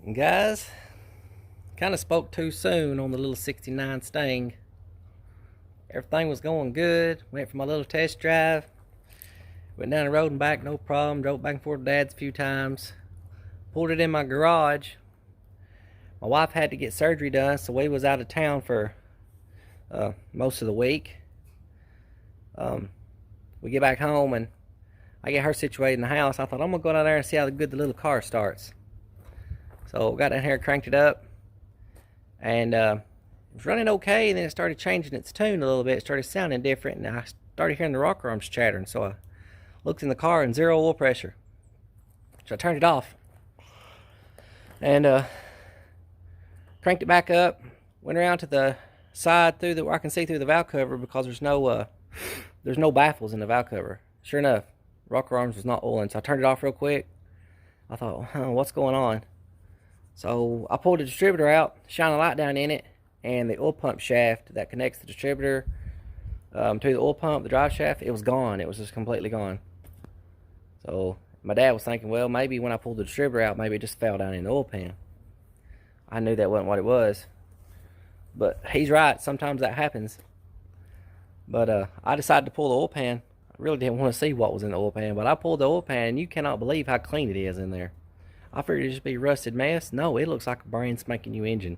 Guys, kind of spoke too soon on the little 69 Sting. Everything was going good. Went for my little test drive. Went down the road and back, no problem. Drove back and forth to Dad's a few times. Pulled it in my garage. My wife had to get surgery done, so we was out of town for most of the week. We get back home and I get her situated in the house. I thought, I'm going to go down there and see how good the little car starts. So got down here, cranked it up, and it was running okay, and then it started changing its tune a little bit. It started sounding different, and I started hearing the rocker arms chattering. So I looked in the car and zero oil pressure. So I turned it off and cranked it back up. Went around to the side through where I can see through the valve cover because there's no baffles in the valve cover. Sure enough, rocker arms was not oiling. So I turned it off real quick. I thought, what's going on? So I pulled the distributor out, shined a light down in it, and the oil pump shaft that connects the distributor to the oil pump, the drive shaft, it was gone. It was just completely gone. So my dad was thinking, well, maybe when I pulled the distributor out, maybe it just fell down in the oil pan. I knew that wasn't what it was. But he's right, sometimes that happens. But I decided to pull the oil pan. I really didn't want to see what was in the oil pan, but I pulled the oil pan, and you cannot believe how clean it is in there. I figured it'd just be a rusted mess. No, it looks like a brand spanking new engine.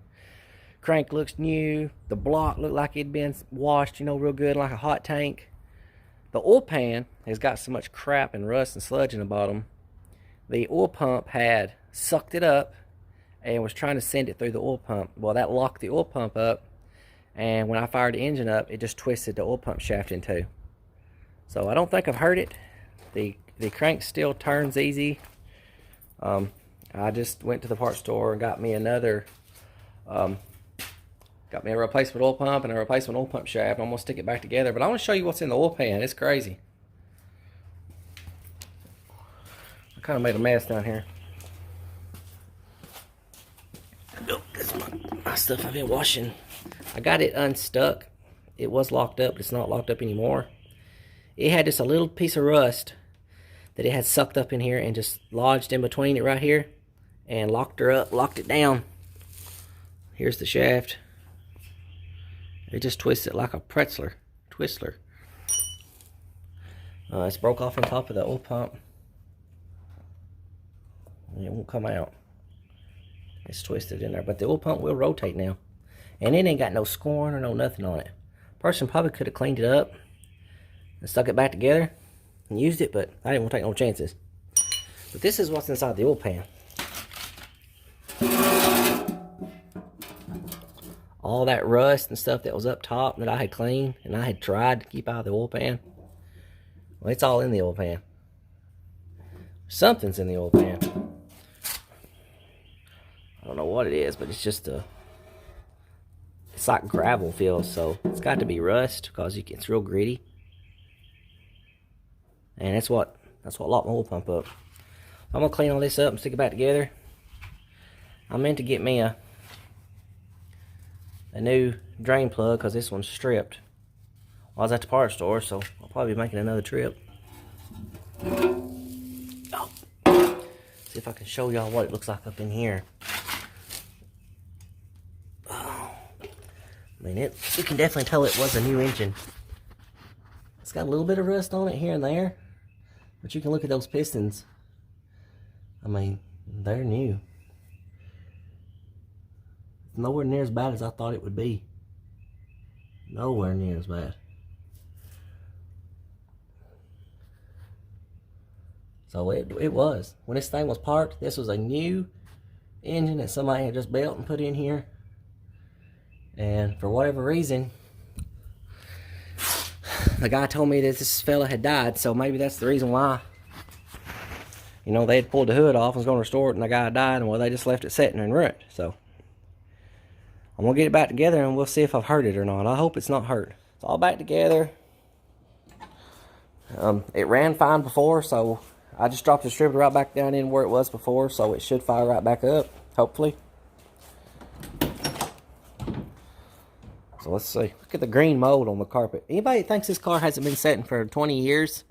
Crank looks new. The block looked like it'd been washed, real good, like a hot tank. The oil pan has got so much crap and rust and sludge in the bottom. The oil pump had sucked it up and was trying to send it through the oil pump. Well, that locked the oil pump up, and when I fired the engine up, it just twisted the oil pump shaft in two. So I don't think I've hurt it. The crank still turns easy. I just went to the parts store and got me another, got me a replacement oil pump and a replacement oil pump shaft. I'm going to stick it back together, but I want to show you what's in the oil pan. It's crazy. I kind of made a mess down here. Oh, that's my stuff I've been washing. I got it unstuck. It was locked up, but it's not locked up anymore. It had just a little piece of rust that it had sucked up in here and just lodged in between it right here and locked it down. Here's the shaft. It just twisted like a twister. It's broke off on top of the oil pump. It won't come out. It's twisted in there, but the oil pump will rotate now. And it ain't got no scoring or no nothing on it. Person probably could have cleaned it up and stuck it back together and used it, but I didn't want to take no chances. But this is what's inside the oil pan. All that rust and stuff that was up top that I had cleaned and I had tried to keep out of the oil pan, well, it's all in the oil pan. Something's in the oil pan. I don't know what it is, but it's just it's like gravel feels, so it's got to be rust because it's real gritty. And that's what locked my oil pump up. I'm gonna clean all this up and stick it back together. I meant to get me a new drain plug because this one's stripped. I was at the parts store, so I'll probably be making another trip. Oh. See if I can show y'all what it looks like up in here. Oh. I mean, you can definitely tell it was a new engine. It's got a little bit of rust on it here and there, but you can look at those pistons. I mean, they're new. Nowhere near as bad as I thought it would be. Nowhere near as bad. So it was. When this thing was parked, this was a new engine that somebody had just built and put in here. And for whatever reason, the guy told me that this fella had died, so maybe that's the reason why. They had pulled the hood off and was going to restore it, and the guy died, and well, they just left it sitting and ruined. So I'm going to get it back together, and we'll see if I've hurt it or not. I hope it's not hurt. It's all back together. It ran fine before, so I just dropped the distributor right back down in where it was before, so it should fire right back up, hopefully. So let's see. Look at the green mold on the carpet. Anybody that thinks this car hasn't been sitting for 20 years?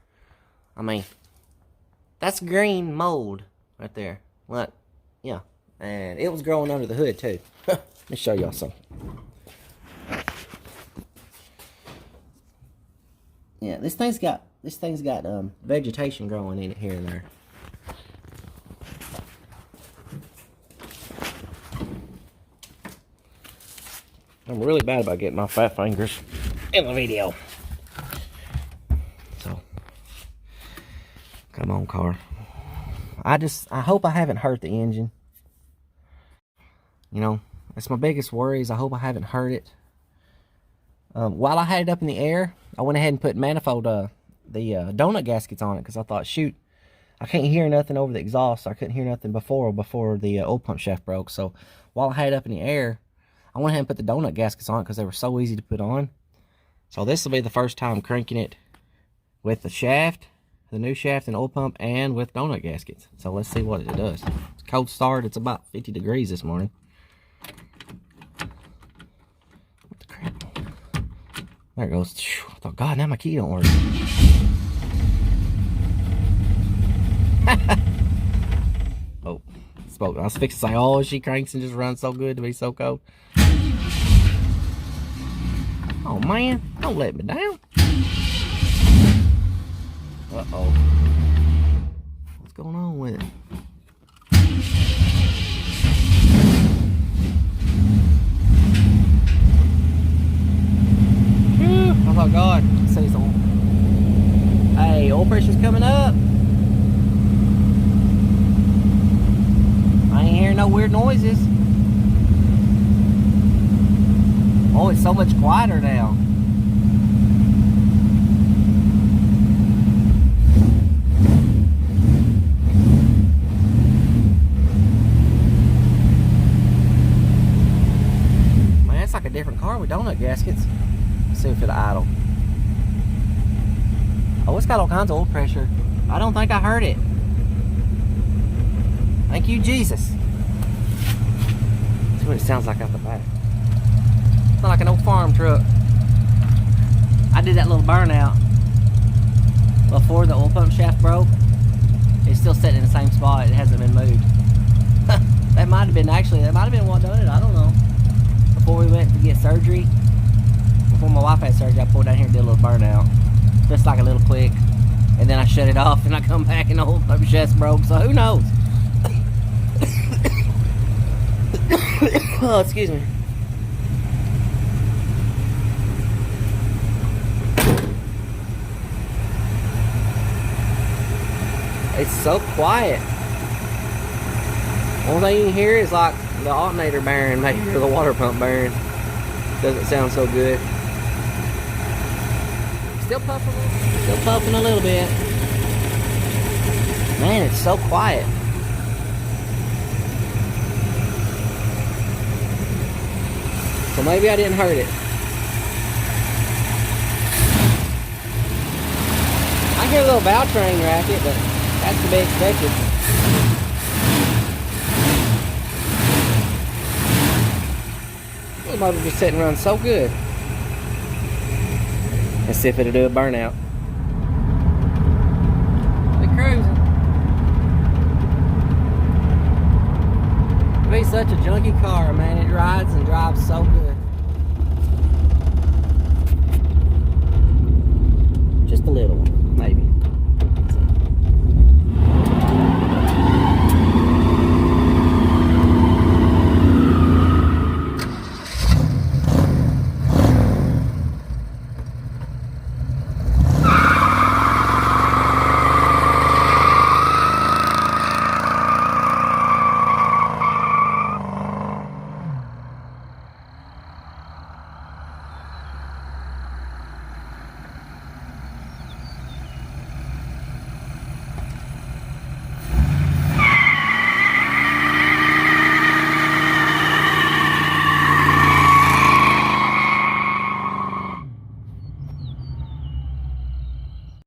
I mean, that's green mold right there. What? Yeah. And it was growing under the hood too. Let me show y'all something. Yeah, this thing's got vegetation growing in it here and there. I'm really bad about getting my fat fingers in the video. So, come on, car. I hope I haven't hurt the engine. You know, that's my biggest worry is I hope I haven't hurt it. While I had it up in the air, I went ahead and put manifold, the donut gaskets on it because I thought, shoot, I can't hear nothing over the exhaust. I couldn't hear nothing before the oil pump shaft broke. So while I had it up in the air, I went ahead and put the donut gaskets on it because they were so easy to put on. So this will be the first time cranking it with the shaft, the new shaft and oil pump, and with donut gaskets. So let's see what it does. It's a cold start. It's about 50 degrees this morning. What the crap? There it goes. I thought, God, now my key don't work. Oh, spoke. I was fixing to say, oh, she cranks and just runs so good to be so cold. Oh man, don't let me down. Uh-oh. What's going on with it? Whew, I thought, God, say something. Hey, oil pressure's coming up. I ain't hearing no weird noises. Oh, it's so much quieter now. Man, it's like a different car with donut gaskets. Let's see if it'll idle. Oh, it's got all kinds of oil pressure. I don't think I heard it. Thank you, Jesus. That's what it sounds like out the back. It's not like an old farm truck. I did that little burnout before the oil pump shaft broke. It's still sitting in the same spot. It hasn't been moved. That might have been what done it. I don't know. Before we went to get surgery, before my wife had surgery, I pulled down here and did a little burnout. Just like a little quick. And then I shut it off and I come back and the oil pump shaft broke. So who knows? Oh, excuse me. It's so quiet. Only thing you can hear is like the alternator bearing, maybe, or the water pump bearing. Doesn't sound so good. Still puffing a little bit. Man, it's so quiet. So maybe I didn't hurt it. I hear a little valve train racket, but that's to be expected. The motor just sitting around so good. Let's see if it'll do a burnout. We're cruising. It'll be such a junky car, man. It rides and drives so good. Just a little one, maybe.